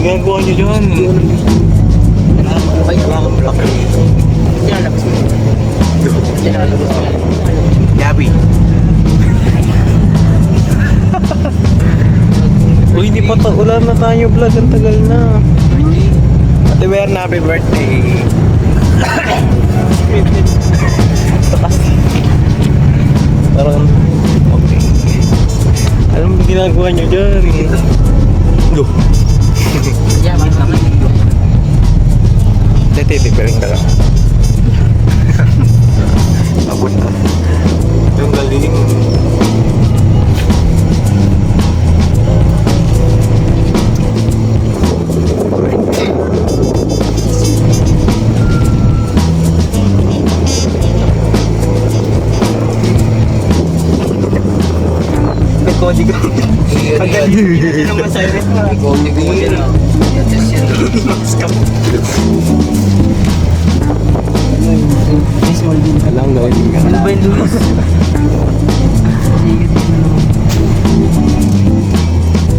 Ginagawa nyo dyan. Gabi. Uy, hindi pa to. Wala na tayo vlog. Ang tagal na. Ate Berna, happy birthday. Parang okay. Alam mo ginagawa nyo dyan? Go. Ya, mama. Titipiring ka lang. Abot na. Yung galing. Kodi ko. Hindi naman silent na. Kodi ko yan. Alam gawin ka. Ano ba yung Luis?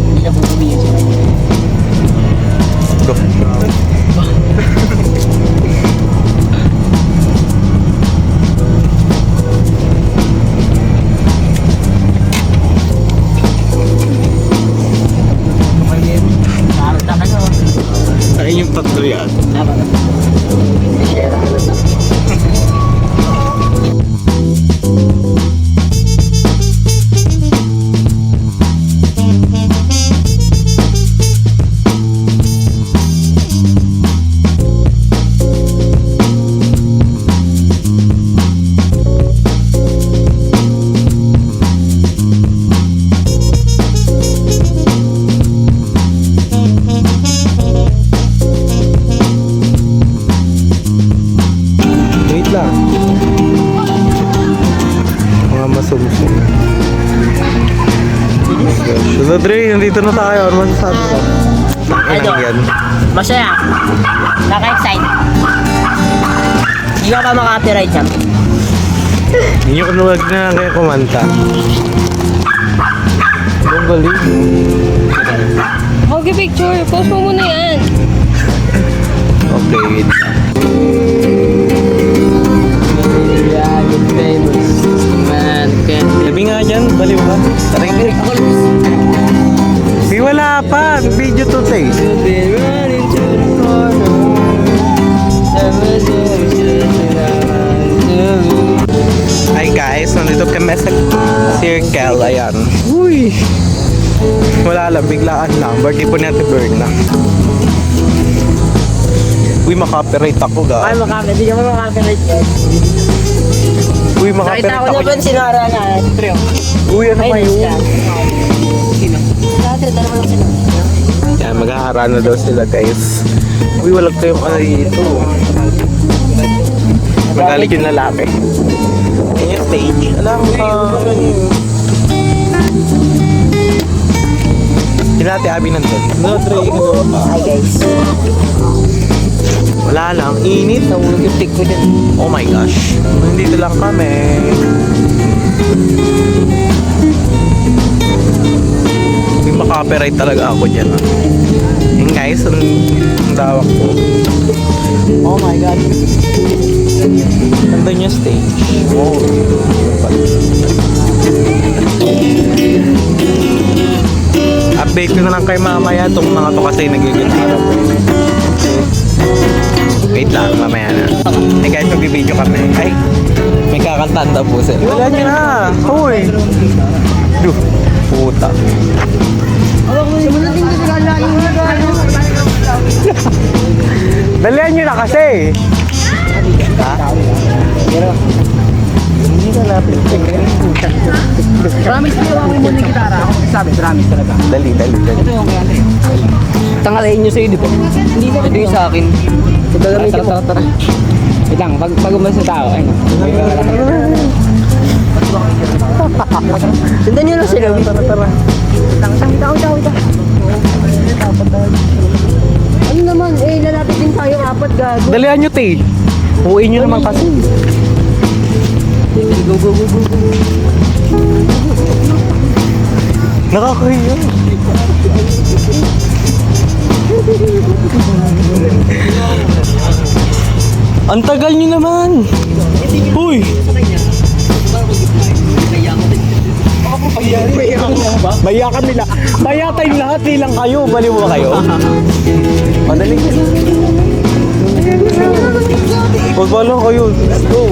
Hindi na po kumiyan siya. Go. Ay, yung tatlo yan. So Dre, nandito na tayo. Ano masasabi mo? Ano? Masaya. Naka-excite. Hindi ka pa maka-copyright dyan. Hindi nyo kanuwag na kayo kumanta. Ang galing. Okay, picture. Post mo muna yan. Okay, wait. Sabi nga dyan, baliw ka. Tarik. Di wala pa. Video to tay. Hi guys, nandito kami sa circle. Ayan. Uy. Wala lang, biglaan lang. Birthday po ni Ate Berna. Uy, makapiright ako ga. Ay, makapit. Hindi ka pa makapit yan. Uy, makapiright Nakita ko ako. na ba sinara na? Trio. Uy, ano ba yun? Sino? Dati, dalawa lang sila. Yan, maghahara na daw sila guys. Uy, walang kayong ano dito. Magalit yung lalaki. Yan yung stage. Alam mo ka. Hinati Abby nandun. Hi guys. Wala lang. Init. Nahulog yung tik ko dyan. Oh my gosh. Nandito lang kami. May makapiright talaga ako dyan. Yung guys, ang dawak ko. Oh my god. Nandun yung stage. Oh. Update ko na lang kay mamaya itong mga to kasi nagigitara po. Wait lang, mamaya na. Hey guys, magbibideo kami. Ay, may kakantaan daw po sila. Wala nyo na. Hoy. to. Sumunod din kasi kalahin mo gano'n. Dalihan nyo na kasi. Ha? Hindi na natin. Promise niyo, wawin mo ng gitara. Ako sabi, promise talaga. Dali. Ito yung kaya Andre. Tangalain nyo sa'yo, di ba? Hindi na. Ito yung sa akin. Gagamitin mo. Tara. Wait lang, pag umas sa tao, ayun. Sundan niyo lang sila. Tara. Ano naman, lalapit din tayo apat gago. Dalihan nyo, te. Uwiin nyo naman kasi. Go. Nakakahiya. Ang tagal nyo naman. Uy! Baya kami na. Baya tayong lahat, di lang kayo. Baliw ba kayo? Madali. Huwag ba lang kayo? Let's go.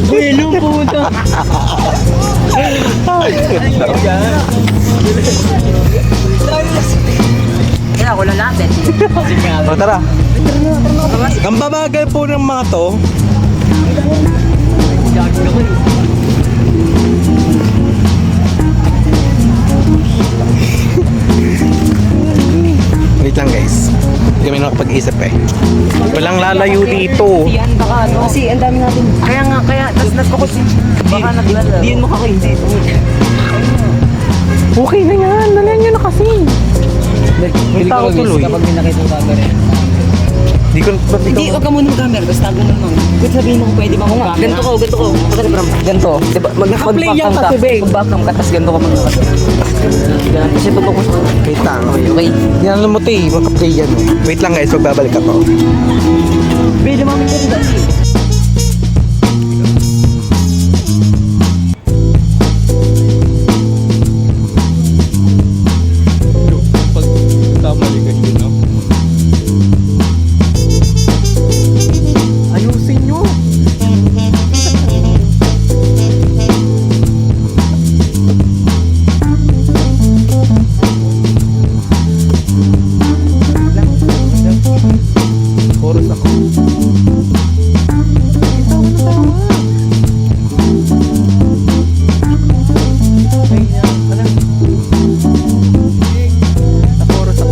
Wilong puto. Kaya ako lalapit. O tara. Ang babagal po ng mga to. Wait lang guys. Hindi kami nakapag-isip eh. Walang lalayo dito. Yan baka ano. Kasi ang dami natin. Kaya nga, tas nagkukos. Baka naglalaro. Diyan mo kakain dito. Okay na yan. Dalihan nyo na kasi. May tao tuloy. Kapag may nakita ko kagad. Di ko Hindi, huwag ka muna mag-camera. Basta tago mo naman. Kung sabihin mo kung pwede ba kung ganito ko. Pagkali bram. Ganito. Diba? Naka-play yan kasi, babe. Mag-background ka, tas ganito ka mag-background. Ganun. Kasi totoo ko sa Wait lang. Okay. Yan alam mo te. Maka-play yan. Wait lang guys. Magbabalik ako. Pwede mo kami ganda. Pag kamali ka yun, no? Ayusin nyo. Chorus ako. Chorus ako.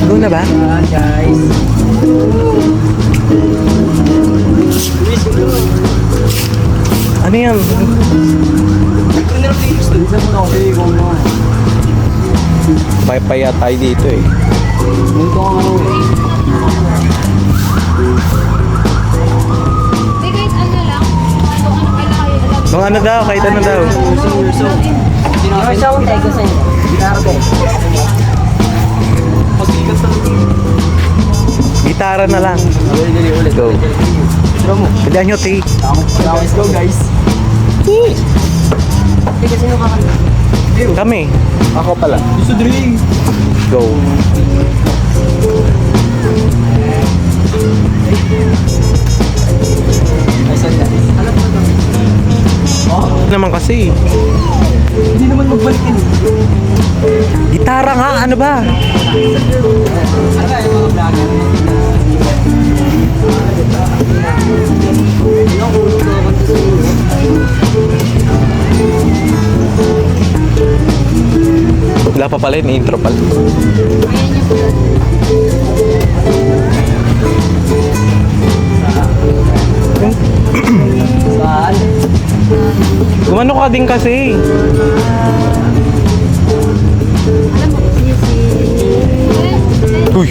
Go na ba? Guys. Ano yan? Paya tayo dito eh. Ganito ang ano eh. Hindi, kahit ano lang. Ano kailangan kayo alam. Mga ano daw, kahit ano daw. Yung sound tayo ko sa inyo. Gitara ko. Gitara na lang. Let's go. Pilihan nyo, te. Let's go, guys. Sige, sino ka kami? Kami. Ako pala. Gusto drink. Go. Naman kasi. Hindi naman magbalik yun. Gitara nga, ano ba? Ano ba yung mga vlogger? pa pala yun, intro pala. Ayan yung vlog. Saan? Gumano ka din kasi. Alam mo, Uy!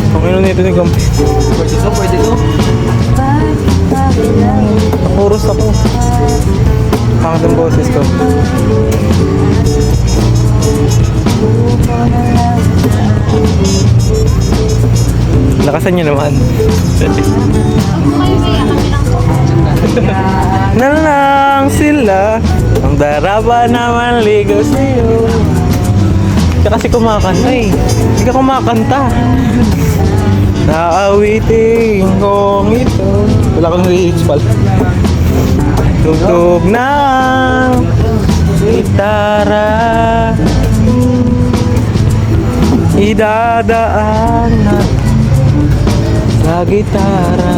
Okay na nito ni Gam. Pwede to, pwede to. Nakuros ako. Pangit ang boses ko. Lakasan niyo naman. Huwag mo kayo kaya kami lang po. Na lang sila ang daraba naman ligaw sa'yo. Siya kasi kumakanta eh. Hindi ka kumakanta. Naawitin kong ito. Wala kang lyrics pala. Tugtog ng gitara, idadaan na sa gitara.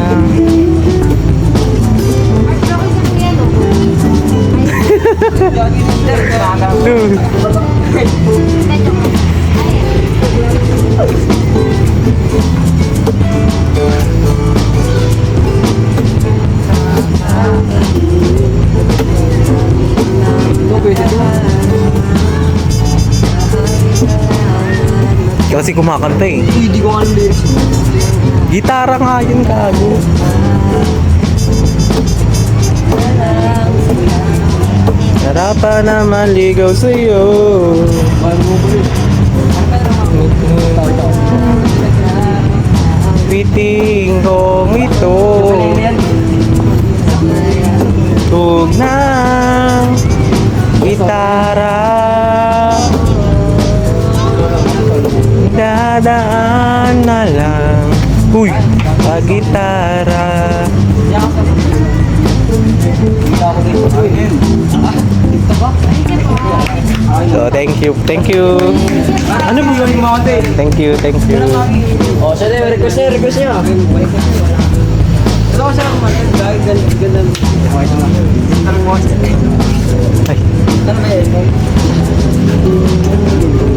Ito, pwede to. Kasi kumakanta eh. Hindi ko nga ng lyrics. Gitara nga yun, kago. Harapan naman ligaw sa'yo. Piting kong ito. Tug ng gitara, dadaan na lang. Uy, sa gitara. So, thank you. Thank you. Ano mo yung mga ate? Thank you. Thank you. Oh, siya na, request niya. Ito ko siya naman, dahil ganda. Tanong mo siya. Ay, Tanong ba yun?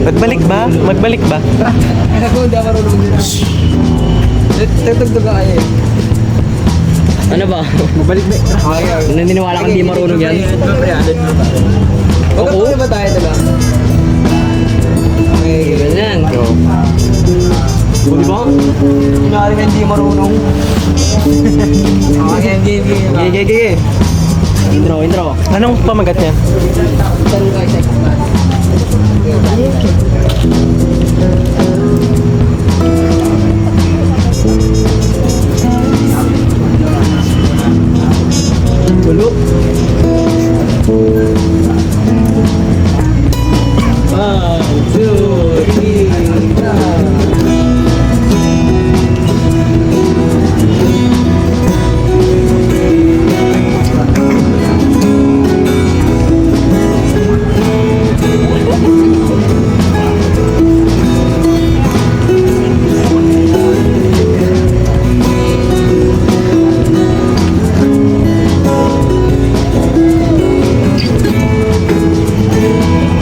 magbalik ba? Magbalik ba? Ako, hindi ako marunong din. Tutugtog ka kayo eh. Ano ba? Mabalik ba? Naniniwala kang di marunong yan? Magkatuloy ba tayo diba? Okay, ganyan. Di ba? Kunwari ka hindi marunong. Okay, game. Intro. Anong pamagat niya? Gulo. 1, 2, 3,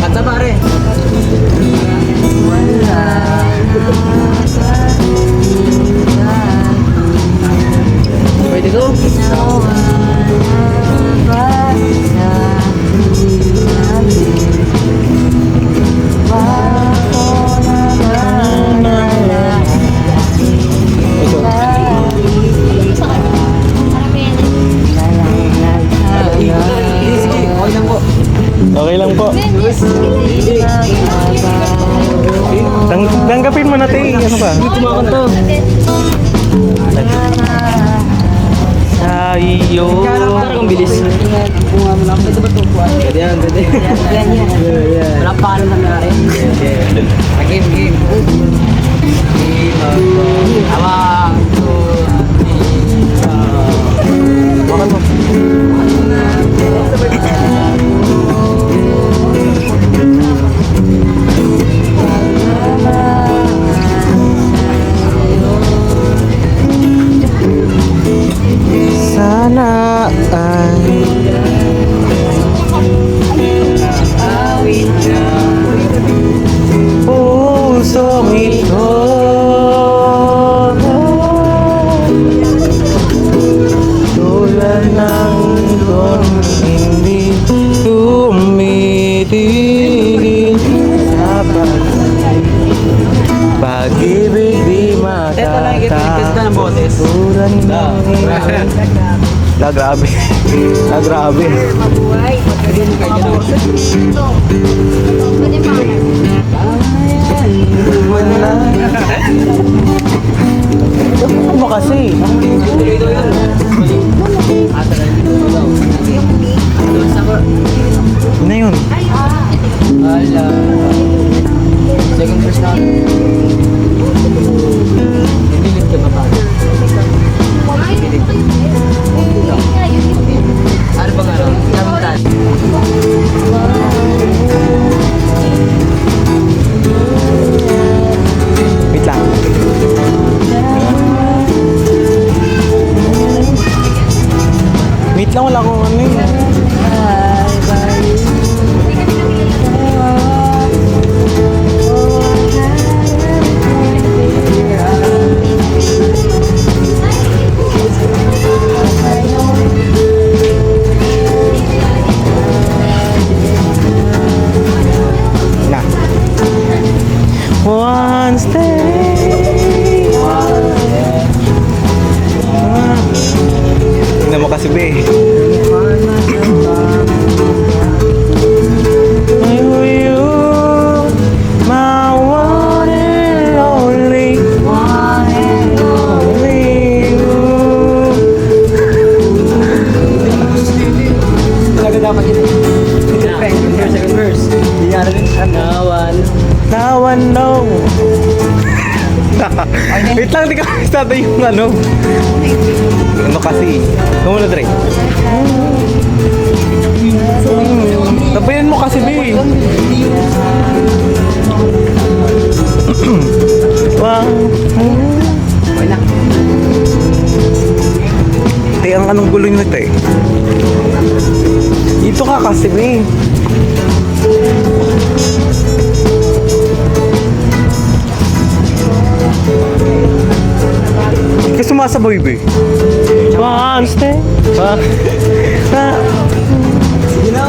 Kanta pare. Pwede to? Sige, okay lang po. Okay lang po. Tanggapin mo na tayo. Ano ba? Hindi kumakanta. Sa iyo. Parang ang bilis. Pwede yan, pwede. Wala pa ano nangyari. Game. Tama. Bakal mo. Sana ay ng mundo hindi tumitigil sa pag-ibig di matatapuran mo. Grabe. Grabe. Pwede pa. Ano mo kasi? Ano yun? Ala. Second verse na. Nililit ka ba tayo? Ano ba nga ron? Kamutan. Wait lang. Wait lang, wala akong ano yun. Na. One stay. Tingnan mo kasi, be. You, my one and only, only you. Talaga dapat yun. Second verse. Hindi nga rin. Nawan. Now I know. Wait lang, di ka start yung ano. Ano kasi? Kumuna, Dre. Tabayan mo kasi, be. Wow. Te, ang anong gulo nyo, te? Dito ka kasi, be. Hindi ka sumasaboy, be. One step. Sige na.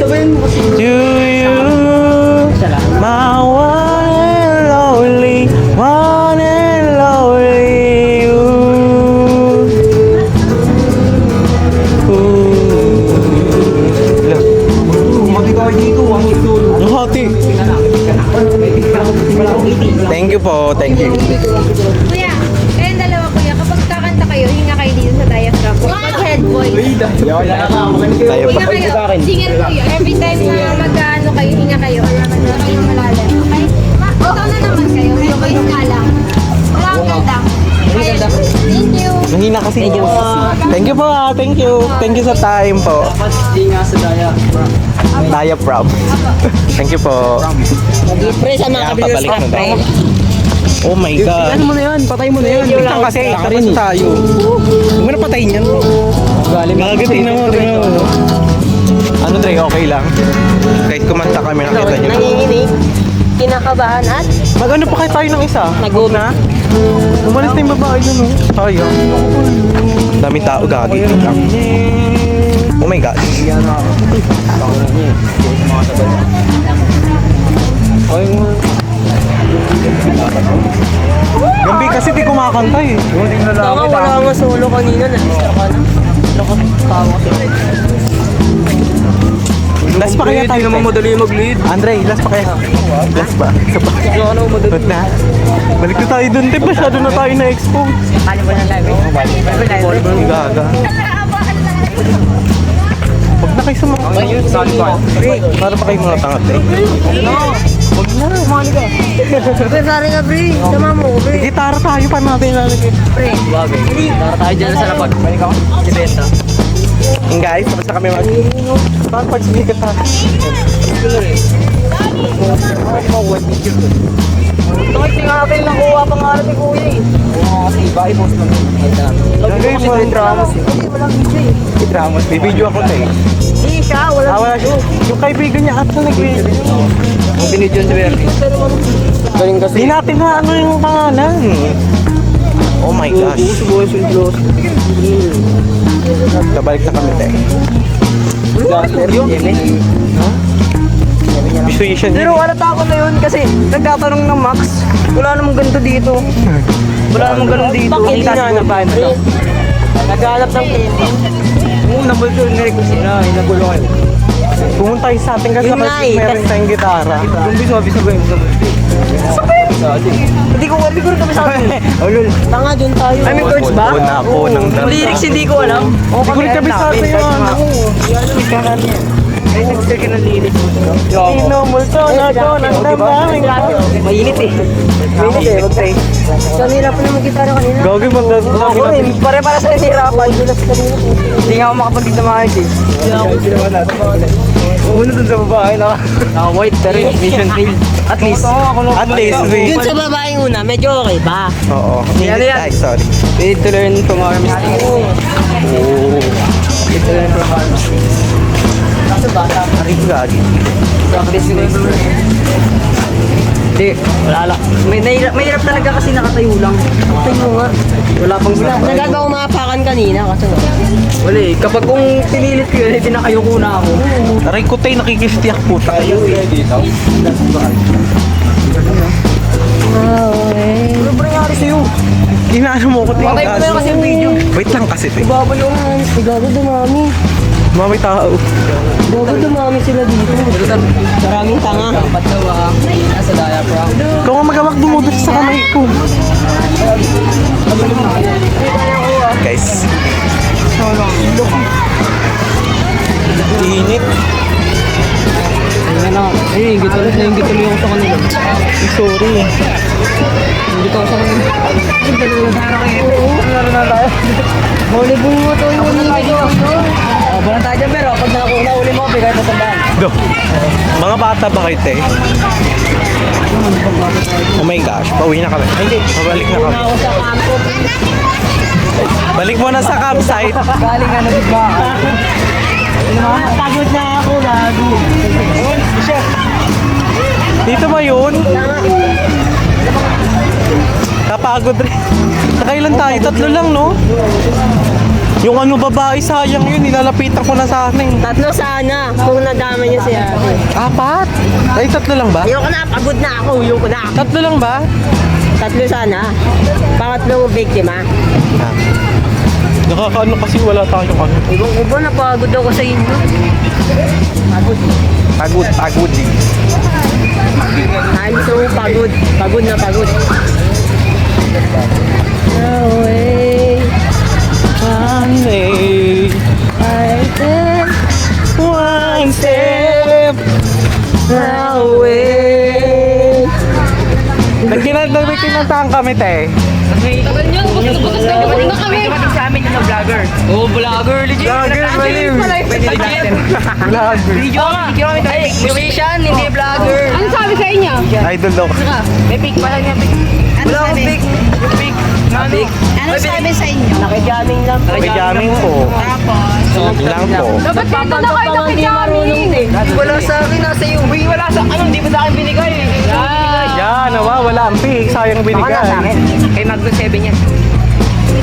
Sabayin mo kasi. To you, my one and only, one and only you. Mati ka dito. Ang ito. Ang hati. Thank you po, thank you. Kuya, kayong dalawa kuya, kapag kakanta kayo, hinga kayo dito sa diaphragm. Mag-head voice. Tayo Hinga pa. kayo, singer kayo. Every time na mag-ano kayo, hinga kayo. Kayo malalim. Okay? Ikaw na naman kayo. Head voice nga lang. Wala kang ganda. Okay. Thank you. Nahina kasi. Thank you po, thank you. Thank you sa time po. Dapat di nga sa daya. Diaphragm. Thank you po. Pre, sa mga Kaya kabigos pabalik ka, na pre. daw. Oh my God. Ano mo na yan? Patay mo na yan. Wait lang kasi, tapos tayo. Huwag mo na patayin yan. Gaga, tingnan mo, tingnan mo. Ano, Dre, okay lang. Kahit kumanta kami, nakita nyo. Nanginginig, kinakabahan at Mag-ano pa kayo tayo ng isa? Nag-uwi. Na? Umalis na yung babae dun, oh. Tayo. Daming tao, gagi. Wait lang. Oh my God. Gambi kasi di kumakanta eh. Baka wala nga solo kanina, na-distra ka na. Nakatawa ka. Last pa kaya tayo, naman madali mag-lead. Andre, last pa kaya. Last pa. Isa pa. Ano madali? Ba't na? Balik na tayo dun, te. Masyado na tayo na-expose. Kali mo na live eh. Gaga. Huwag na kayo sumakot. Ayun, sali ba? Para pa kayo mga tangat eh. Huwag na, umali ka. Pre, sorry ka, pre. Sama mo, pre. Gitara tayo pa natin lalagay. Pre. Bagay. Tara tayo dyan sa lapag. Balik ako. Si Benta. And guys, tapos na kami mag... Saan pag sumikat tayo? Bakit nga natin nakuha pa nga natin kuya eh. Oo, kasi iba i-post lang. Gagawin mo yung drama. May drama. May video ako tayo. Hindi siya, wala. Wala siya. Yung kaibigan niya at na nag-video. Ang binidyon si Bernie. Pero Galing kasi. Di natin na ano yung pangalan. Oh my gosh. Kabalik na kami tayo. Visuation. Pero halata ko na yun kasi nagtatanong ng Max. Wala namang ganito dito. Wala namang ganun dito. Bakit hinahanap ba ito? Naghahanap ng Oo, nabulto yung narinig ko sila. Inagulo kayo. Pumunta tayo sa atin kasi Yun nga eh, meron tayong gitara. Yung biso ba yung Hindi ko rin kami sa akin. Oh, lol. tanga dun tayo. I mean, chords ba? Una po ng Yung lyrics hindi ko alam. Hindi ko rin kami sa atin yung ano. Ay, nag-share ka ng lyrics. Multo na to ng damdamin. Mainit eh. Mainit eh, wag tayo. So, nila pa naman gitara kanina. Gawin mo na. Ako rin, pare-para sa nahihirapan. Hindi nga ako makapagkita ng maayos eh. Una dun sa babae na naka-white pero yung mission failed. At least. At least, we... Yun sa babaeng una, medyo okay ba? Oo. Yan, Hindi yan. tayo, sorry. We need to learn from our mistakes. We need to learn from our mistakes. Aray ko gagi. Practice yun. Hindi, wala lang. May hirap talaga kasi nakatayo lang. Tayo nga. Wala pang stop. Nagagawa umapakan kanina kasi Wala eh. Kapag kung pinilit ko yun, pinakayoko na ako. Aray ko tayo, nakikistiyak po tayo. Ano ba nangyari sa'yo? Inaano mo ko tayo. Patay ko na yun kasi yung video. Wait lang kasi tayo. Babalong. Gago dumami. Mami tao. Gago dumami sila dito. Maraming tanga. Dapat daw nasa diaphragm. Ikaw nga magawak dumudot sa kamay ko. Guys. Init. Ayun na. Ay, ingit ulit. Naingit ulit ako sa kanila. Sorry. Ingit ako sa kanila. Laro na tayo. Huli mo to yung huli ko. Bala tayo dyan pero pag nahuli mo, bigay mo sa daan. Do. Mga bata ba kayo, te? Oh my gosh, pauwi na kami. Ay, hindi, pabalik na kami. Ako sa kampo. Balik mo na sa campsite. Galing nga nabigba. Pagod na ako, gago. Dito ba yun? Kapagod rin. Nakailan tayo? Tatlo lang, no? Yung ano babae, sayang yun. Nilalapitan ko na sa akin. Tatlo sana, kung nadama niya si ate. Apat? Ay, tatlo lang ba? Ayoko na, pagod na ako, ayoko na. Tatlo lang ba? Tatlo sana. Pangatlong biktima. Nakakaano kasi wala tayong ano. Ibang iba, napagod ako sa inyo. Pagod. Pagod din. I'm so pagod. Pagod na pagod. No way. One day, I take one step away. Nagkinantahan kami, te. Tagal yun, butos na kapatid na kami. Sa amin yung vlogger. Oo, vlogger. Legit. Vlogger, maliw. Vlogger. Video nga. Video kami tayo. Musician, hindi vlogger. Ano sabi sa inyo? Idol daw. May pic pa lang yan. Wala akong pic. Yung pic. Pic. Ano sabi sa inyo? Nakijamming lang. May jamming po. Yun lang po. Dapat dito na kayo nakijamming. Wala sa akin, nasa iyo. Uy, wala sa ano, hindi mo sa akin binigay. Yan, nawawala ang pig. Sayang binigay. Kay Magnum 7 yan.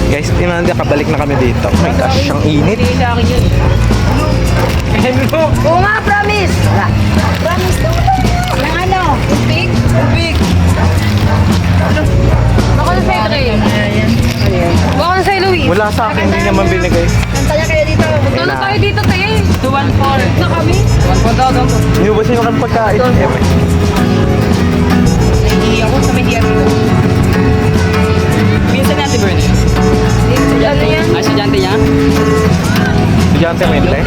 Guys, tinanda kabalik na kami dito. Oh my gosh, ang init. Hindi sa akin yun. Hello. Oo nga, promise. Ang ano? Pig? Pic. Baka na sa'yo, Trey. Baka na sa'yo, Louie. Wala sa akin, hindi naman binigay. Kantaya kayo dito. Punta na tayo dito, Trey. 214 na kami. 1,000. Inubasin ko ng pagkain. Hindi ako sa media dito. Minsan natin, Bern. Ano yan? Ay, sadyante niya? Estudyante mente.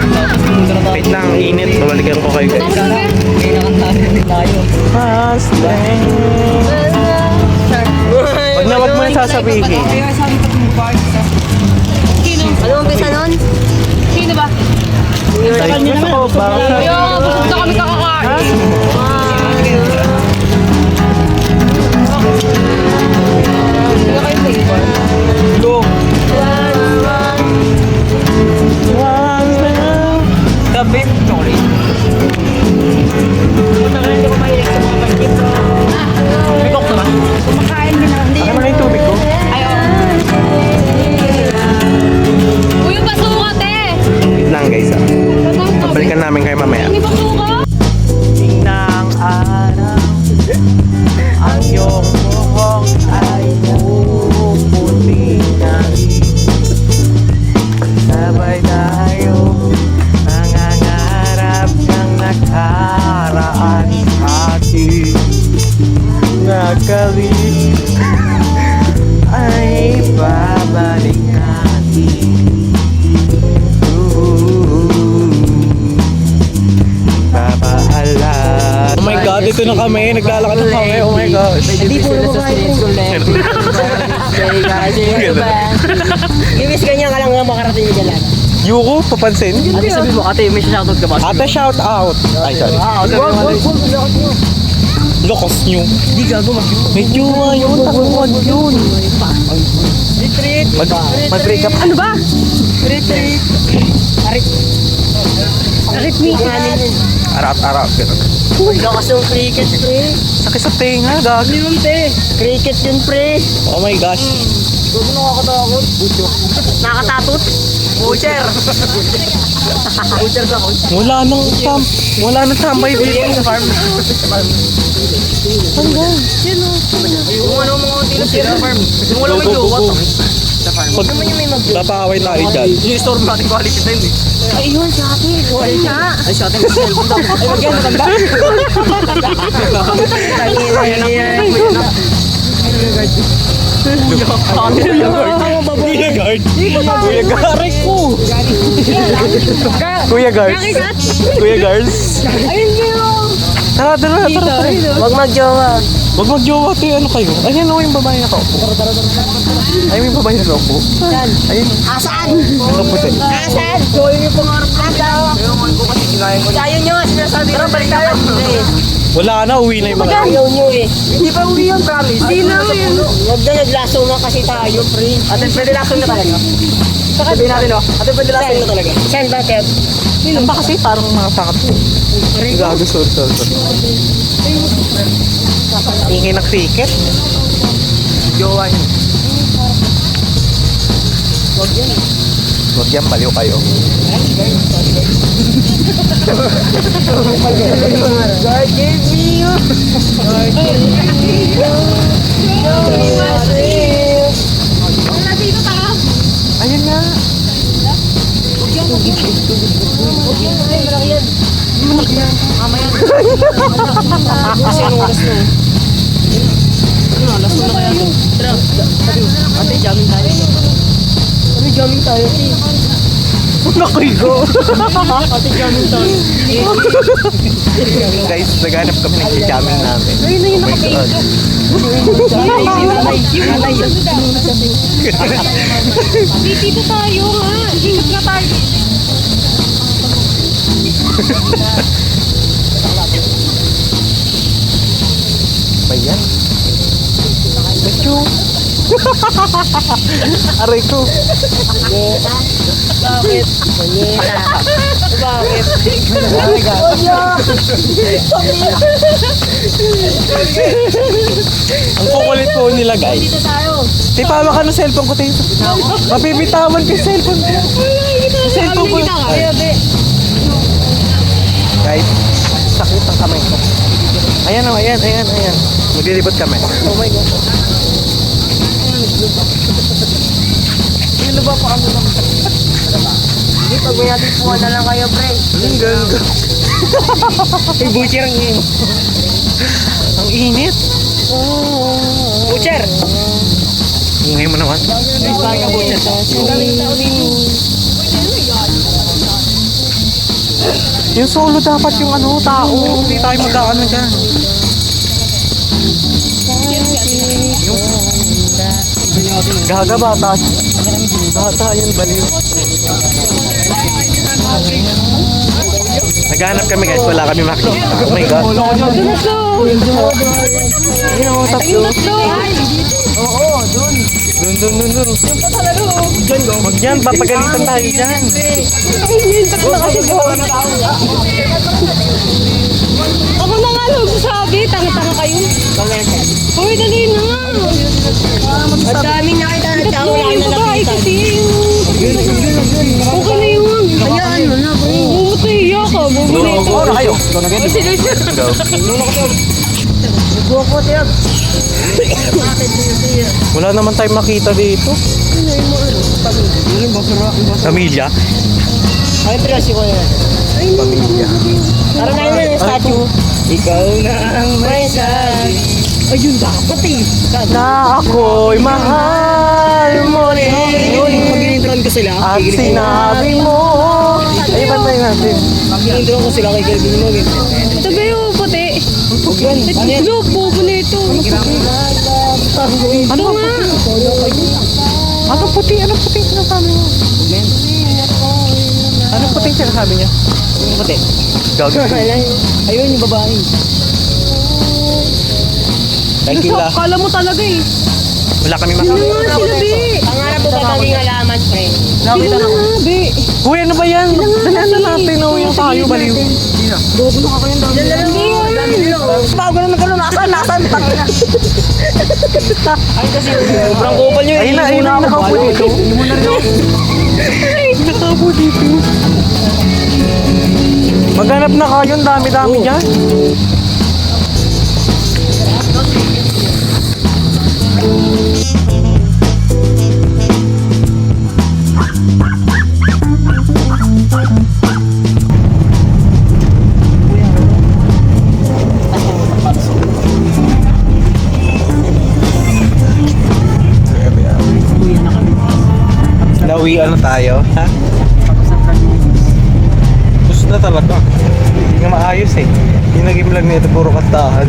Wait lang, ang init. Babalikan ko kayo guys. Tapos na, Kaya nakantabi din tayo. Fast lane. Wag na wag mo na sasabihin. Kaya sabi ko kung bakit sa... Sino? Ano ang pisa nun? Sino ba? Ay, gusto ko ba? Yung busog na kami kakakain. Sino kayo flavor? Look. One man. The victory. Puta ka hindi ko mahilig sa mga pancake. Papaalam. Oh my God, ito na kami. Naglalakad na kami. Oh my gosh. Hindi po na Iwis ganyan ka lang nga makarating yung galan. Yuko, papansin? Ate, sabi mo, ate, may shoutout ka ba? Ate, shout out. Ay, sorry. Lokos nyo. Hindi gago, May jowa yun. Takuan yun. Mag-break up. Ano ba? Retreat. Arit me. Arap-arap. Ganun. Lakas yung cricket, pre. Sakit sa tenga, gag. Yun, te. Cricket yun, pre. Oh my gosh. Huwag mo nakakatakot. Nakatatot? Butcher. Butcher ka, coach. Wala nang tambay dito sa farm. Kung ano mga utilo sa farm. Kung wala may jowa, Pag napakaway tayo dyan. Yung store natin quality time eh. ay, yun, sa akin. Wala na. Ay, sa atin yung cellphone daw. Ay, wag yan, maganda. Kuya Guard. Kuya Guard. Aray ko. Kuya Guard. Kuya Guards. Tara. Huwag magjowa. Huwag mag-jowa tayo. Ano kayo? Ayan o yung babae na kaupo. Ayun yung babae na kaupo. Ayun. Asan? Ano po tayo? Asan? So, yun yung pangarap ko. Sayo nyo nga, sinasabi ko. Balik tayo. Wala na. Uwi na yung mga. Ayaw nyo eh. Hindi pa uwi yun, promise. Hindi na yun. Huwag na naglaso na kasi tayo, pre. Ate, pwede lason na talaga. Sabihin natin, no? Ate, pwede lason na talaga. Saan ba, Tep? Ano ba kasi parang mga sakat po? Gago, sorry. Ingay ng cricket. Jowa niyo. Huwag yan, baliw kayo. God gave me you. God gave me you. Ayun nga. Kasi anong oras na? Lason na kaya ito. Tara. Ate, jamming tayo. Ano jamming tayo, T? Nakigo. Ate, jamming tayo. Guys, naghanap kami ng jamming namin. Ayun na yun, Oh my God. Dito tayo ha. Sikap na tayo. Ba yan? Bacho. Aray ko. Bakit? Punyeta. Bakit? Ang kukulit po nila, guys. Dito tayo. Di pa ka ng cellphone ko tayo. Mapipitawan ko yung cellphone ko. Cellphone ko. Ayaw, be. Guys, sakit ang kamay ko. Ayan o, ayan. Maglilibot kami. Oh my God. Ano ba pa ano naman? Hindi, pag may natin puwan na lang kayo, pre. Ang ganda. May butcher ang yun. Ang init. Butcher! Ingay mo naman. Parang ang butcher to. Yung solo dapat yung ano, tao. Hindi tayo mag-ano dyan. Gaga bata. Bata yun, baliw. Naghanap kami guys, wala kami makita. Oh my God. Ayun o, tatlo. Dun. Huwag yan, papagalitan tayo dyan. Ako na nga lang sabi. Tanga-tanga kayo. Hoy, dali na nga. Ang daming nakita na tao Tatlo lang yung na babae nakita. kasi. Okay na yun. Hayaan mo na, pre. Bumutay ka. Bumuli ito. Oo na kayo. O sila siya. Buko, Tep. Wala naman tayong makita dito. Pamilya? Ay, pre, si Kuya. Pamilya. Tara na yun, yung statue. Ikaw na ang may sabi. Ayun, dapat eh. Na ako'y mahal mo rin. Yun, pag in-intron ko sila. At sinabi mo. Ay, bantay natin. Mag-intro ko sila kay Kelvin mo. Ito ba yung puti? Ano yan? Look, bobo na ito. Ano nga? Ano puti? Ano puti sinasabi niya? Ano puti sinasabi niya? Yung puti. Gagawin. Ayun yung babae. Thank you la. Kala mo talaga eh. Wala kami Ano makakita. nga sila, be? Pangarap mo ba maging alaman, pre? Sila na nga, be. Uy, ano ba yan? Dalihan na natin. Uwi yung tayo, baliw. Bobo na ako yung dami. Hindi yan. Bago na nagkaroon, nasaan, tangina. Ay kasi sobrang kupal nyo. Ayun na, nakaupo dito. Nakaupo dito. Maghanap na kayo, ang dami-dami dyan. Nawi ano tayo, ha? Gusto na talaga. Hindi nga maayos eh. Yung naging vlog nito puro kantahan.